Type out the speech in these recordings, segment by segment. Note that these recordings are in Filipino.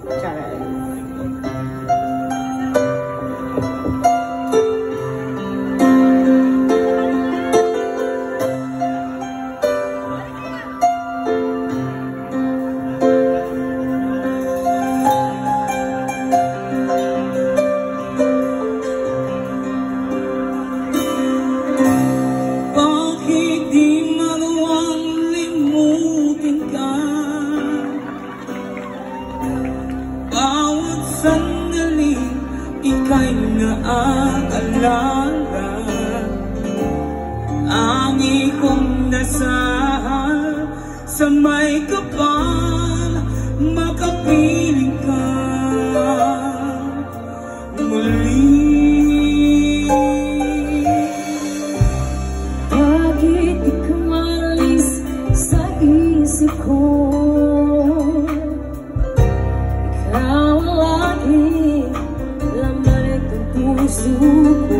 Charay. Ika'y naaalala, ang ikong dasal sa may kapal, makapiling ka muli. Bakit di ka malis sa isip ko? Ikaw ang lagi puso ko,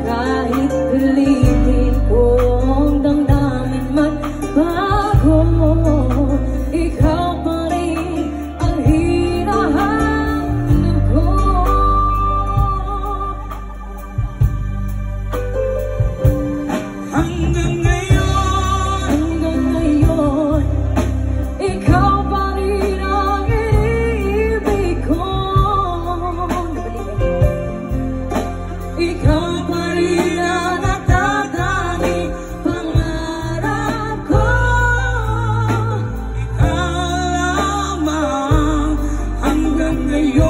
kahit pilitin kong damdamin magbago, ikaw pa rin ang hinahanap ko. Hanggang ngayon, ikaw pa rin ang iniibig ko. Ikaw pa rin ang nagtatanging pangarap ko. Ikaw lamang hanggang ngayon.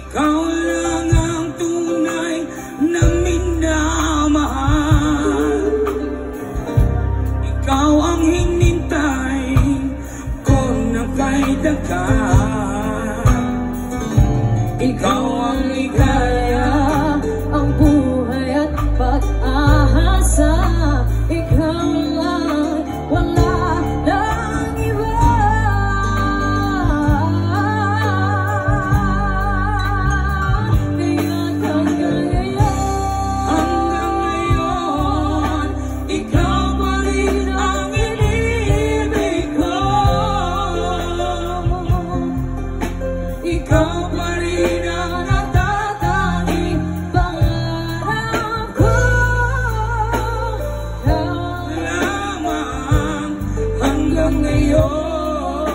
Ikaw lang ang tunay na minamahal. Ikaw ang hinintay ko na kay dagat. Ikaw ang ligaya, ang buhay at pag-asa. Ikaw lang, wala nang iba. Kaya't hanggang ngayon, ikaw pa rin ang iniibig ko. Ikaw pa rin ang natatanging pangarap ko. Ikaw lamang hanggang ngayon.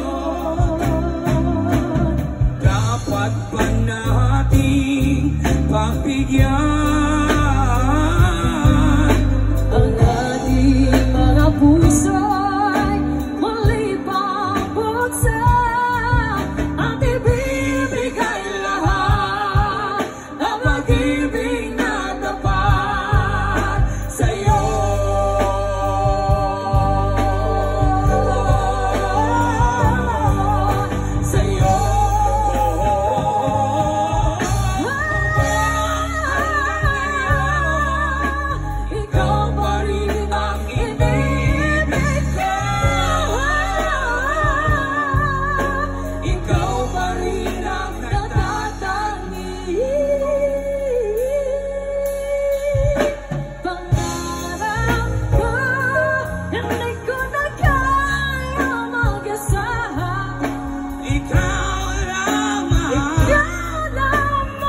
Dapat ba nating pagbigyan ang ating mga puso'y muli pang buksan at ibibigay lahat ang pag-ibig na tapat sa'yo. Sa'yo. Ikaw pa rin ang inibig ko. Ikaw pa rin ang natatanging pangarap ko. Hindi ko na kaya mag-asahan. Ikaw lamang. Ikaw lamang.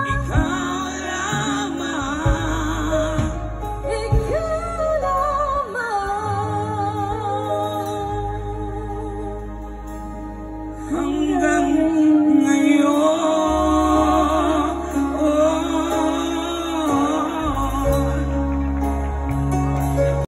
Ikaw lamang. Ikaw lamang. Hanggang